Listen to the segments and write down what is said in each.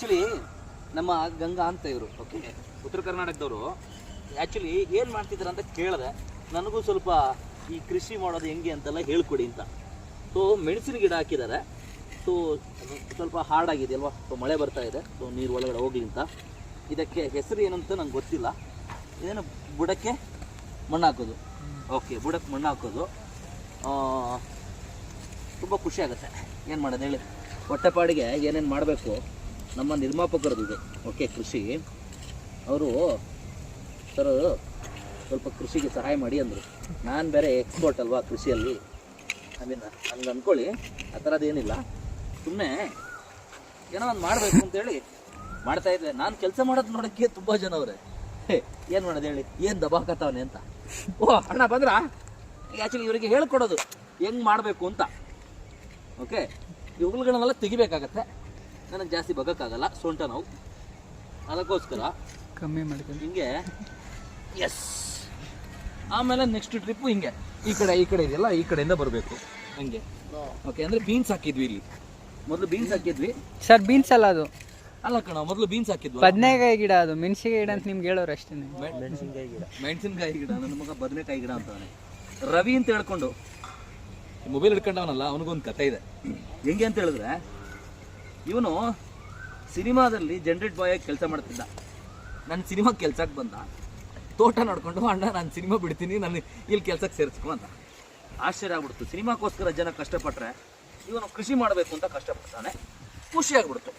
Actually ನಮ್ಮ ಗಂಗಾ ಅಂತ ಇವರು, ಓಕೆ, ಉತ್ತರ ಕರ್ನಾಟಕದವರು. ಆ್ಯಕ್ಚುಲಿ ಏನು ಮಾಡ್ತಿದ್ದಾರೆ ಅಂತ ಕೇಳಿದೆ, ನನಗೂ ಸ್ವಲ್ಪ ಈ ಕೃಷಿ ಮಾಡೋದು ಹೆಂಗೆ ಅಂತೆಲ್ಲ ಹೇಳ್ಕೊಡಿ ಅಂತ. ಸೊ ಮೆಣಸಿನ ಗಿಡ ಹಾಕಿದ್ದಾರೆ. ಸೊ ಸ್ವಲ್ಪ ಹಾರ್ಡಾಗಿದೆ ಅಲ್ವಾ, ಸೊ ಮಳೆ ಬರ್ತಾ ಇದೆ, ಸೊ ನೀರು ಒಳಗಡೆ ಹೋಗ್ಲಿ ಅಂತ. ಇದಕ್ಕೆ ಹೆಸರು ಏನಂತ ನಂಗೆ ಗೊತ್ತಿಲ್ಲ. ಇದೇನು ಬುಡಕ್ಕೆ ಮಣ್ಣು ಹಾಕೋದು. ಓಕೆ, ಬುಡಕ್ಕೆ ಮಣ್ಣು ಹಾಕೋದು ತುಂಬ ಖುಷಿ ಆಗುತ್ತೆ. ಏನು ಮಾಡೋದು ಹೇಳಿ, ಹೊಟ್ಟೆಪಾಡಿಗೆ ಏನೇನು ಮಾಡಬೇಕು ನಮ್ಮ ನಿರ್ಮಾಪಕರದ್ದು. ಓಕೆ, ಕೃಷಿ ಅವರು ಸರ್ ಸ್ವಲ್ಪ ಕೃಷಿಗೆ ಸಹಾಯ ಮಾಡಿ ಅಂದರು. ನಾನು ಬೇರೆ ಎಕ್ಸ್ಪರ್ಟ್ ಅಲ್ವಾ ಕೃಷಿಯಲ್ಲಿ, ಹಂಗೆ ಅಂದ್ಕೊಳ್ಳಿ. ಆ ಥರದ್ದೇನಿಲ್ಲ, ಸುಮ್ಮನೆ ಏನೋ ಒಂದು ಮಾಡಬೇಕು ಅಂತೇಳಿ ಮಾಡ್ತಾಯಿದ್ದೆ. ನಾನು ಕೆಲಸ ಮಾಡೋದು ನೋಡೋಕ್ಕೆ ತುಂಬ ಜನ ಅವರೇ, ಏನು ಮಾಡೋದು ಹೇಳಿ, ಏನು ದಬಾಕತ್ತವನೆ ಅಂತ. ಓ ಅಣ್ಣ ಬಂದ್ರ. ಆ್ಯಕ್ಚುಲಿ ಇವರಿಗೆ ಹೇಳ್ಕೊಡೋದು ಹೆಂಗೆ ಮಾಡಬೇಕು ಅಂತ. ಓಕೆ, ಇವುಗಳನ್ನೆಲ್ಲ ತೆಗಿಬೇಕಾಗತ್ತೆ. ನನಗೆ ಜಾಸ್ತಿ ಬಗ್ಗಕ್ಕಾಗಲ್ಲ, ಸೊಂಟ ನೋವು, ಅದಕ್ಕೋಸ್ಕರ ಕಮ್ಮಿ ಮಾಡ್ಕೊಂಡು ಹಿಂಗೆ. ಎಸ್, ಆಮೇಲೆ ನೆಕ್ಸ್ಟ್ ಟ್ರಿಪ್ಪು ಹಿಂಗೆ ಈ ಕಡೆ ಇದೆಯಲ್ಲ, ಈ ಕಡೆಯಿಂದ ಬರಬೇಕು ಹಂಗೆ. ಓಕೆ, ಅಂದರೆ ಬೀನ್ಸ್ ಹಾಕಿದ್ವಿ ಇಲ್ಲಿ. ಮೊದಲು ಬೀನ್ಸ್ ಹಾಕಿದ್ವಿ ಸರ್. ಬೀನ್ಸ್ ಅಲ್ಲ ಅದು, ಅಲ್ಲ ಕಣ, ಮೊದಲು ಬೀನ್ಸ್ ಹಾಕಿದ್ವಿ. ಬದನೆಕಾಯಿ ಗಿಡ ಅದು, ಮೆಣಸಿನಕಾಯಿ ಗಿಡ ಅಂತ ನಿಮ್ಗೆ ಹೇಳೋರು ಅಷ್ಟೇ. ಮೆಣಸಿನಕಾಯಿ ಗಿಡ, ನನ್ನ ಮಗ ಬದನೆಕಾಯಿ ಗಿಡ ಅಂತವನೆ. ರವಿ ಅಂತ ಹೇಳ್ಕೊಂಡು ಮೊಬೈಲ್ ಹಿಡ್ಕೊಂಡವನಲ್ಲ, ಅವನಿಗೊಂದು ಕತೆ ಇದೆ. ಹೆಂಗೆ ಅಂತ ಹೇಳಿದ್ರೆ, ಇವನು ಸಿನಿಮಾದಲ್ಲಿ ಜನರೇಟ್ ಬಾಯ್ ಆಗಿ ಕೆಲಸ ಮಾಡ್ತಿದ್ದ. ನನ್ನ ಸಿನಿಮಾಗೆ ಕೆಲ್ಸಕ್ಕೆ ಬಂದ, ತೋಟ ನೋಡ್ಕೊಂಡು, ಅಣ್ಣ ನಾನು ಸಿನಿಮಾ ಬಿಡ್ತೀನಿ, ನಾನು ಇಲ್ಲಿ ಕೆಲ್ಸಕ್ಕೆ ಸೇರಿಸ್ಕೊ ಅಂತ. ಆಶ್ಚರ್ಯ ಆಗ್ಬಿಡ್ತು. ಸಿನಿಮಾಕ್ಕೋಸ್ಕರ ಜನ ಕಷ್ಟಪಟ್ಟರೆ ಇವನು ಕೃಷಿ ಮಾಡಬೇಕು ಅಂತ ಕಷ್ಟಪಡ್ತಾನೆ. ಖುಷಿಯಾಗ್ಬಿಡ್ತು,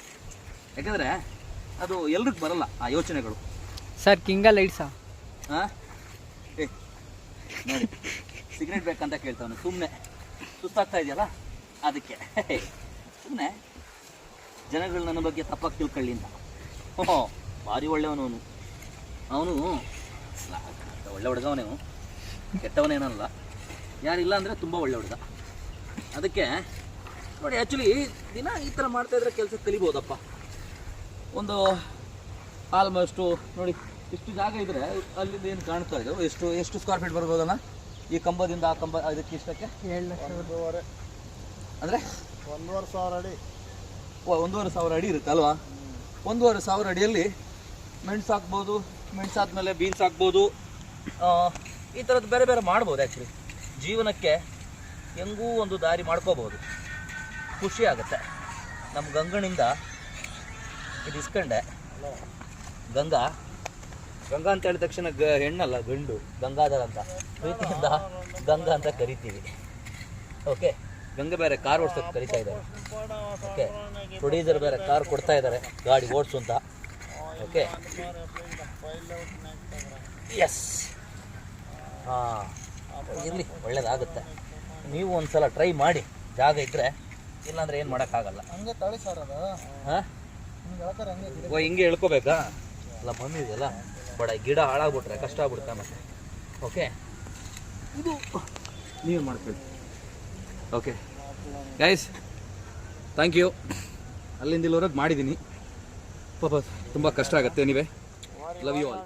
ಯಾಕಂದರೆ ಅದು ಎಲ್ರಿಗೂ ಬರಲ್ಲ ಆ ಯೋಚನೆಗಳು. Sir king ಲೈಟ್ಸಾ? ಹಾಂ, ನೋಡಿ ಸಿಗರೇಟ್ ಬೇಕಂತ ಕೇಳ್ತಾವನು. ಸುಮ್ಮನೆ ಸುಸ್ತಾಗ್ತಾ ಇದೆಯಲ್ಲ ಅದಕ್ಕೆ. ಸುಮ್ಮನೆ ಜನಗಳು ನನ್ನ ಬಗ್ಗೆ ತಪ್ಪಾಗಿ ತಿಳ್ಕೊಳ್ಳಿ ಅಂತ. ಓಹೋ, ಭಾರಿ ಒಳ್ಳೆಯವನು ಅವನು. ಒಳ್ಳೆ ಹುಡುಗವನೇವು, ಕೆಟ್ಟವನೇನಲ್ಲ. ಯಾರಿಲ್ಲ ಅಂದರೆ ತುಂಬ ಒಳ್ಳೆ ಹುಡುಗ. ಅದಕ್ಕೆ ನೋಡಿ, ಆ್ಯಕ್ಚುಲಿ ದಿನ ಈ ಥರ ಮಾಡ್ತಾಯಿದ್ರೆ ಕೆಲಸ ಕಲಿಬೋದಪ್ಪ. ಒಂದು ಆಲ್ಮೋಸ್ಟು ನೋಡಿ, ಇಷ್ಟು ಜಾಗ ಇದ್ದರೆ ಅಲ್ಲಿಂದ ಏನು ಕಾಣ್ತಾ ಇದೆ, ಎಷ್ಟು ಸ್ಕ್ವೇರ್ ಫೀಟ್ ಬರ್ಬೋದಲ್ಲ ಈ ಕಂಬದಿಂದ ಆ ಕಂಬ, ಇದಕ್ಕೆ ಇಷ್ಟಕ್ಕೆ 7 ಲಕ್ಷ. ಅಂದರೆ 1,500 ಅಡಿ. 1,500 ಅಡಿ ಇರುತ್ತೆ ಅಲ್ವಾ? 1,500 ಅಡಿಯಲ್ಲಿ ಮೆಣಸು ಹಾಕ್ಬೋದು, ಮೆಣಸಾದ್ಮೇಲೆ ಬೀನ್ಸ್ ಹಾಕ್ಬೋದು. ಈ ಥರದ್ದು ಬೇರೆ ಬೇರೆ ಮಾಡ್ಬೋದು. ಆ್ಯಕ್ಚುಲಿ ಜೀವನಕ್ಕೆ ಹೆಂಗೂ ಒಂದು ದಾರಿ ಮಾಡ್ಕೋಬೋದು. ಖುಷಿ ಆಗುತ್ತೆ. ನಮ್ಮ ಗಂಗನಿಂದ ಇದು ಇಸ್ಕೊಂಡೆ. ಗಂಗಾ ಅಂತ ಹೇಳಿದ ತಕ್ಷಣ ಹೆಣ್ಣಲ್ಲ, ಗಂಡು, ಗಂಗಾಧರ ಅಂತ ಪ್ರೀತಿಯಿಂದ ಗಂಗಾ ಅಂತ ಕರಿತೀವಿ. ಓಕೆ, ಗಂಗೆ ಬೇರೆ ಕಾರ್ ಓಡಿಸೋಕೆ ಕರಿತಾ ಇದ್ದಾರೆ. ಓಕೆ, ಪ್ರೊಡ್ಯೂಸರ್ ಬೇರೆ ಕಾರ್ ಕೊಡ್ತಾ ಇದ್ದಾರೆ ಗಾಡಿ ಓಡಿಸು ಅಂತ. ಓಕೆ, ಎಸ್, ಹಾಂ, ಇರಲಿ, ಒಳ್ಳೇದಾಗುತ್ತೆ. ನೀವು ಒಂದು ಸಲ ಟ್ರೈ ಮಾಡಿ, ಜಾಗ ಇದ್ದರೆ. ಇಲ್ಲಾಂದ್ರೆ ಏನು ಮಾಡೋಕ್ಕಾಗಲ್ಲ. ಹಂಗೆ ತಳಿ ಸರ್ ಅದು. ಹಾಂ, ಓ ಹಿಂಗೆ ಹೇಳ್ಕೋಬೇಕಾ? ಅಲ್ಲ ಬಂದಿದೆಯಲ್ಲ ಬಡ, ಗಿಡ ಹಾಳಾಗ್ಬಿಟ್ರೆ ಕಷ್ಟ ಆಗ್ಬಿಡುತ್ತೆ ಮತ್ತೆ. ಓಕೆ, ಇದು ನೀವು ಮಾಡ್ಕೊಳ್ಳಿ. Okay guys, thank you. ಅಲ್ಲಿಂದ ಇಲ್ಲಿವರೆಗೆ ಮಾಡಿದ್ದೀನಿ. ಪಾಪ ತುಂಬ ಕಷ್ಟ ಆಗುತ್ತೆ. ನೀವೇ ಲವ್ ಯು ಆಲ್.